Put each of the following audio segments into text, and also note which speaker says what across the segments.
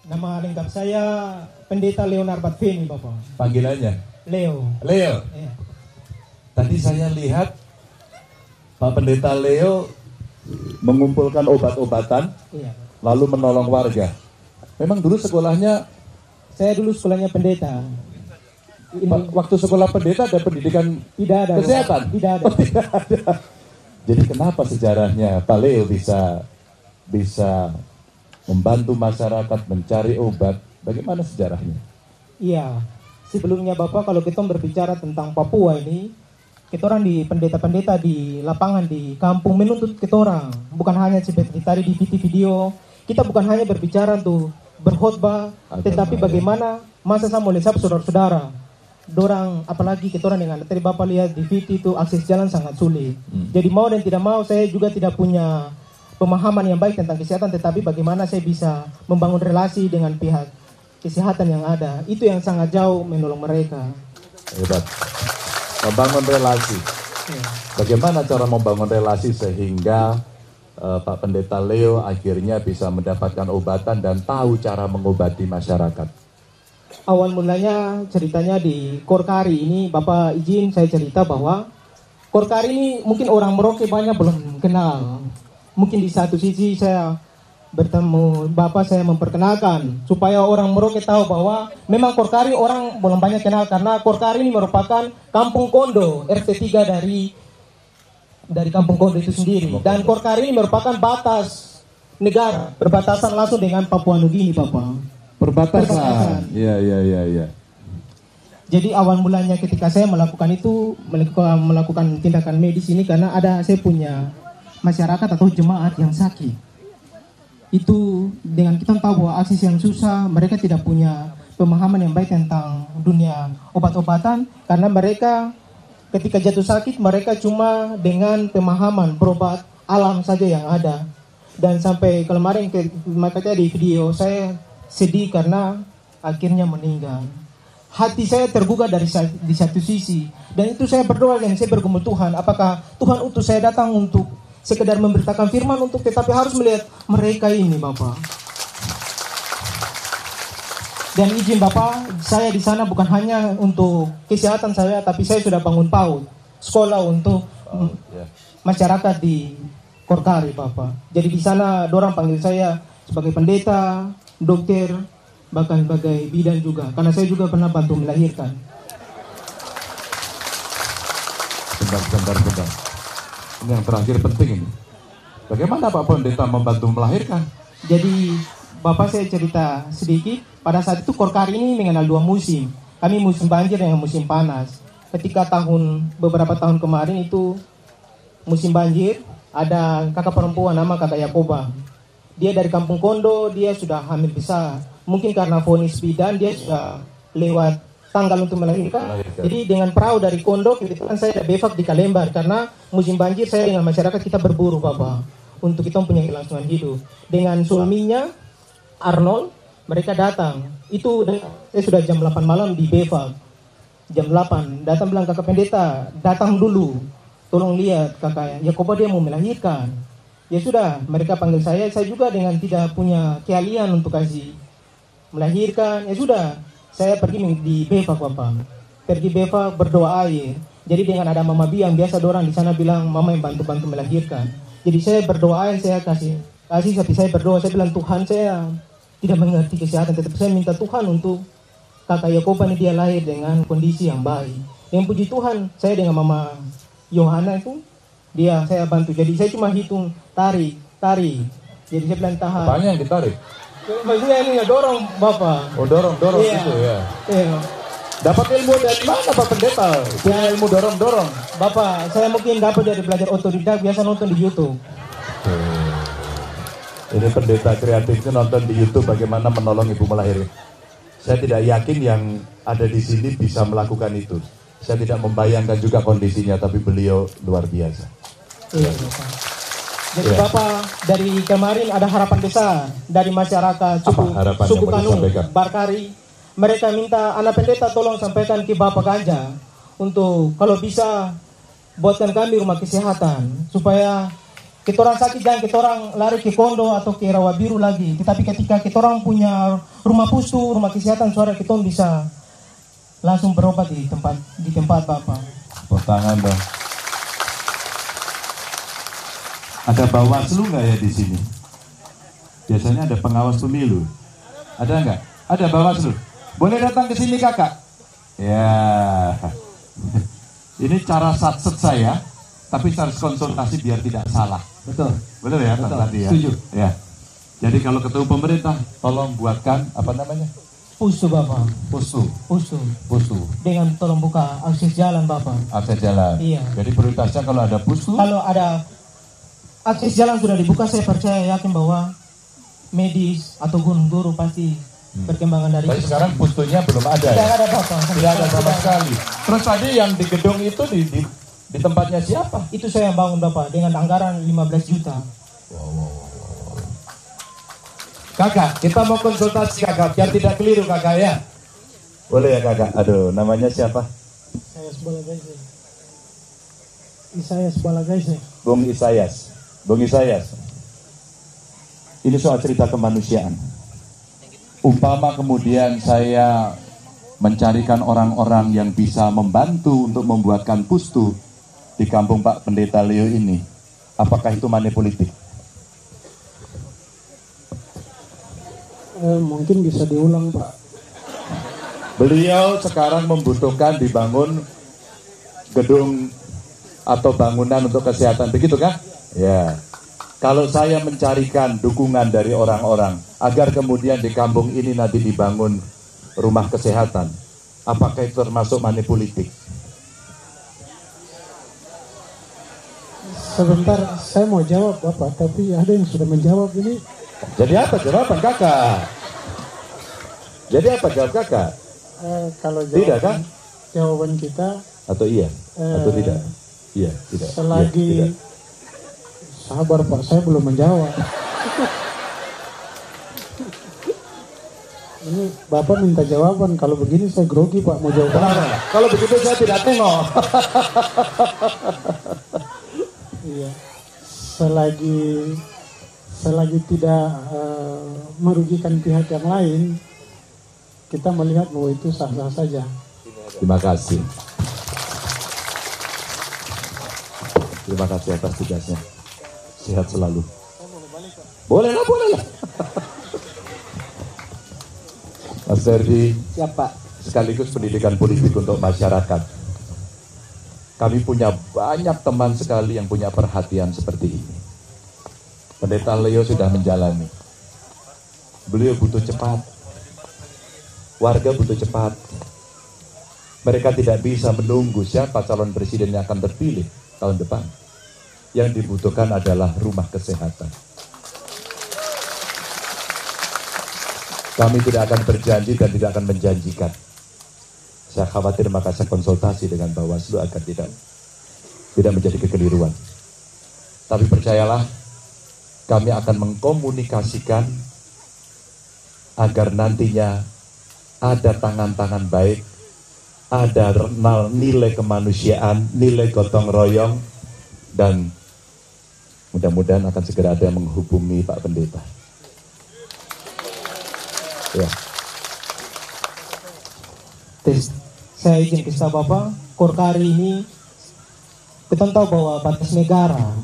Speaker 1: Nama lengkap saya Pendeta Leonard Batfeni, Bapak.
Speaker 2: Panggilannya?
Speaker 1: Leo.
Speaker 2: Leo.
Speaker 1: Iya.
Speaker 2: Tadi saya lihat Pak Pendeta Leo mengumpulkan obat-obatan,
Speaker 1: Iya.
Speaker 2: lalu menolong warga. Memang dulu sekolahnya,
Speaker 1: Saya dulu sekolahnya pendeta.
Speaker 2: waktu sekolah pendeta ada pendidikan
Speaker 1: Tidak ada.
Speaker 2: kesehatan?
Speaker 1: Tidak ada.
Speaker 2: Oh, tidak ada. Jadi kenapa sejarahnya Pak Leo bisa membantu masyarakat mencari obat? Bagaimana sejarahnya?
Speaker 1: Iya. Sebelumnya Bapak, kalau kita berbicara tentang Papua ini, kita orang di pendeta-pendeta di lapangan di kampung menuntut kita orang. Bukan hanya seperti tadi di video, kita bukan hanya berbicara untuk berkhotbah, tetapi bagaimana masa sama oleh saudara-saudara. Dorang, apalagi kita orang dengan tadi Bapak lihat di video itu akses jalan sangat sulit. Jadi mau dan tidak mau saya juga tidak punya pemahaman yang baik tentang kesehatan, tetapi bagaimana saya bisa membangun relasi dengan pihak kesehatan yang ada. Itu yang sangat jauh menolong mereka.
Speaker 2: Hebat. Membangun relasi.
Speaker 1: Ya.
Speaker 2: Bagaimana cara membangun relasi sehingga Pak Pendeta Leo akhirnya bisa mendapatkan obatan dan tahu cara mengobati masyarakat?
Speaker 1: Awal mulanya ceritanya di Korkari ini, Bapak izin saya cerita bahwa Korkari ini mungkin orang Merauke banyak belum kenal. Mungkin di satu sisi saya bertemu Bapak, saya memperkenalkan supaya orang Merauke tahu bahwa memang Korkari orang belum banyak kenal, karena Korkari ini merupakan kampung kondo RT3 dari kampung kondo itu sendiri. Dan Korkari ini merupakan batas negara, berbatasan langsung dengan Papua Nugini, Bapak.
Speaker 2: Perbatasan. Iya.
Speaker 1: Jadi awal mulanya ketika saya melakukan tindakan medis ini, karena saya punya masyarakat atau jemaat yang sakit. Itu dengan kita tahu bahwa akses yang susah, mereka tidak punya pemahaman yang baik tentang dunia obat-obatan, karena mereka ketika jatuh sakit mereka cuma dengan pemahaman berobat alam saja yang ada. Dan sampai kemarin makanya di video saya sedih karena akhirnya meninggal. Hati saya tergugah di satu sisi, dan itu saya berdoa dan saya bergumul, Tuhan, apakah Tuhan utus saya datang untuk sekedar memberitakan firman tetapi harus melihat mereka ini, Bapak. Dan izin Bapak, saya di sana bukan hanya untuk kesehatan saya, tapi saya sudah bangun PAUD, sekolah untuk masyarakat di Korkari, Bapak. Jadi di sana dorang panggil saya sebagai pendeta, dokter, bahkan sebagai bidan juga, karena saya juga pernah bantu melahirkan.
Speaker 2: Bentar. Ini yang terakhir penting ini. Bagaimana Pak Pendeta membantu melahirkan?
Speaker 1: Jadi Bapak saya cerita sedikit. Pada saat itu Korkari ini mengenal dua musim. Kami musim banjir dengan musim panas. Ketika beberapa tahun kemarin itu musim banjir, ada kakak perempuan nama kakak Yakoba. Dia dari kampung kondo, dia sudah hamil besar. Mungkin karena vonis bidan dia sudah lewat tanggal untuk melahirkan. Jadi dengan perahu dari kondo, kebetulan saya ada bevak di Kalembar, karena musim banjir saya dengan masyarakat kita berburu, Bapak, untuk kita punya kelangsungan hidup. Dengan suaminya Arnold, mereka datang. Itu saya sudah jam 8 malam di bevak. Jam 8 datang bilang, kakak pendeta datang dulu, tolong lihat kakak Yakoba dia mau melahirkan. Ya sudah, mereka panggil saya juga dengan tidak punya keahlian untuk kasih melahirkan. Ya sudah, saya pergi di bevak, Bapak. Pergi bevak berdoa air. Jadi dengan ada mama biang, biasa orang di sana bilang mama yang bantu-bantu melahirkan. Jadi saya berdoa air, saya kasih tapi saya berdoa, saya bilang, Tuhan, saya tidak mengerti kesehatan, tetapi saya minta Tuhan untuk kakak Yakoba ini dia lahir dengan kondisi yang baik. Dengan puji Tuhan, saya dengan mama Yohana itu saya bantu. Jadi saya cuma hitung tarik. Jadi saya bilang tahan.
Speaker 2: Apanya yang ditarik?
Speaker 1: Maksudnya ini ya dorong, Bapak.
Speaker 2: Oh, dorong
Speaker 1: Iya.
Speaker 2: gitu ya.
Speaker 1: Iya.
Speaker 2: Dapat ilmu dari mana Pak Pendeta? Punya ilmu dorong-dorong.
Speaker 1: Bapak, saya mungkin dapat dari belajar otodidak, biasa nonton di YouTube.
Speaker 2: Ini pendeta kreatif itu nonton di YouTube bagaimana menolong ibu melahirkan. Saya tidak yakin yang ada di sini bisa melakukan itu. Saya tidak membayangkan juga kondisinya, tapi beliau luar biasa.
Speaker 1: Iya, Bapak. Jadi Bapak, dari kemarin ada harapan besar dari masyarakat suku Kanu, Barkari. Mereka minta anak pendeta tolong sampaikan ke Bapak Ganja untuk kalau bisa buatkan kami rumah kesehatan supaya kita orang sakit jangan kita orang lari ke Kondo atau ke Rawa Biru lagi. Tetapi ketika kita orang punya rumah pustu, rumah kesehatan suara, kita bisa langsung berobat di tempat Bapak.
Speaker 2: Tepuk tangan dong. Ada Bawaslu nggak ya di sini? Biasanya ada pengawas pemilu. Ada nggak? Ada Bawaslu. Boleh datang ke sini kakak? Ya. Ini cara satset saya, tapi harus konsultasi biar tidak salah.
Speaker 1: Betul.
Speaker 2: Betul ya,
Speaker 1: betul.
Speaker 2: tadi ya.
Speaker 1: Setuju.
Speaker 2: Ya. Jadi kalau ketemu pemerintah, tolong buatkan apa namanya?
Speaker 1: Pustu Bapak.
Speaker 2: Pustu.
Speaker 1: Dengan tolong buka akses jalan Bapak.
Speaker 2: Akses jalan.
Speaker 1: Iya.
Speaker 2: Jadi prioritasnya kalau ada pustu.
Speaker 1: Kalau ada akses jalan sudah dibuka, saya percaya yakin bahwa medis atau guru pasti perkembangan dari
Speaker 2: Tapi
Speaker 1: itu.
Speaker 2: sekarang pustunya belum ada.
Speaker 1: Tidak
Speaker 2: Ya?
Speaker 1: ada Bapak.
Speaker 2: Tidak ada sama sekali. Terus tadi yang di gedung itu di tempatnya siapa?
Speaker 1: Itu saya yang bangun Bapak dengan anggaran 15 juta.
Speaker 2: Kakak, kita mau konsultasi kakak, biar tidak keliru kakak ya. Boleh ya kakak? Aduh, namanya siapa?
Speaker 1: Isayas Balagaise.
Speaker 2: Bung Isayas. Bung Isayas. Ini soal cerita kemanusiaan. Umpama kemudian saya mencarikan orang-orang yang bisa membantu untuk membuatkan pustu di kampung Pak Pendeta Leo ini, apakah itu money politik?
Speaker 3: Mungkin bisa diulang Pak.
Speaker 2: Beliau sekarang membutuhkan dibangun gedung atau bangunan untuk kesehatan, begitu kan? Ya. Kalau saya mencarikan dukungan dari orang-orang agar kemudian di kampung ini nanti dibangun rumah kesehatan, apakah itu termasuk money politik?
Speaker 3: Sebentar, saya mau jawab Bapak, tapi ada yang sudah menjawab ini.
Speaker 2: Jadi apa jawaban kakak? Jadi apa jawab kakak?
Speaker 3: Kalau
Speaker 2: Tidak kan?
Speaker 3: jawaban kita
Speaker 2: Atau iya? Atau tidak? Iya, tidak.
Speaker 3: selagi
Speaker 2: Iya, tidak.
Speaker 3: sabar Pak, saya belum menjawab. Ini Bapak minta jawaban, kalau begini saya grogi Pak, mau jawab apa?
Speaker 2: Kalau begitu saya tidak tengok.
Speaker 3: Iya. Selagi tidak merugikan pihak yang lain, kita melihat bahwa itu sah-sah saja.
Speaker 2: Terima kasih. Terima kasih atas tugasnya. Sehat selalu. Boleh lah. Mas Ferdi,
Speaker 1: Siapa?
Speaker 2: sekaligus pendidikan politik untuk masyarakat. Kami punya banyak teman sekali yang punya perhatian seperti ini. Pendeta Leo sudah menjalani. Beliau butuh cepat. Warga butuh cepat. Mereka tidak bisa menunggu siapa calon presiden yang akan terpilih tahun depan. Yang dibutuhkan adalah rumah kesehatan. Kami tidak akan berjanji dan tidak akan menjanjikan. Saya khawatir maka saya konsultasi dengan Bawaslu agar tidak menjadi kekeliruan. Tapi percayalah, kami akan mengkomunikasikan agar nantinya ada tangan-tangan baik, ada nilai kemanusiaan, nilai gotong royong, dan mudah-mudahan akan segera ada yang menghubungi Pak Pendeta. Ya.
Speaker 1: Saya izin kisah Bapak, Korkari ini kita tahu bahwa batas negara.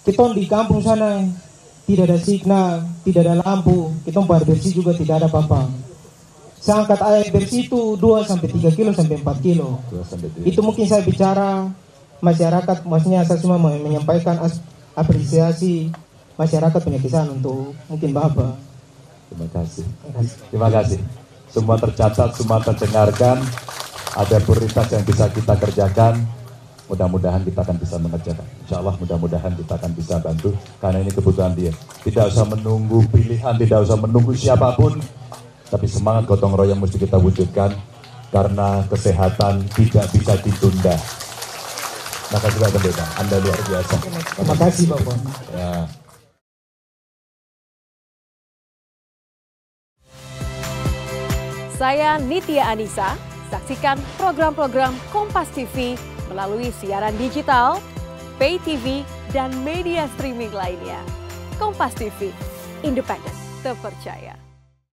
Speaker 1: Kita di kampung sana tidak ada signal, tidak ada lampu, kita air bersih juga tidak ada Bapak. Saya angkat air bersih itu 2-3 kilo sampai 4 kilo. Itu mungkin saya bicara masyarakat, maksudnya saya cuma menyampaikan apresiasi masyarakat punya kisah untuk mungkin Bapak.
Speaker 2: Terima kasih. Terima kasih. Semua tercatat, semua terdengarkan. Ada prioritas yang bisa kita kerjakan. Mudah-mudahan kita akan bisa mengerjakan. Insya Allah mudah-mudahan kita akan bisa bantu. Karena ini kebutuhan dia. Tidak usah menunggu pilihan, tidak usah menunggu siapapun. Tapi semangat gotong royong mesti kita wujudkan. Karena kesehatan tidak bisa ditunda. Maka juga Pendeta, Anda luar biasa.
Speaker 1: Terima kasih Bapak.
Speaker 2: Ya.
Speaker 4: Saya Nitya Anissa, saksikan program-program Kompas TV melalui siaran digital, pay TV, dan media streaming lainnya. Kompas TV, independen, terpercaya.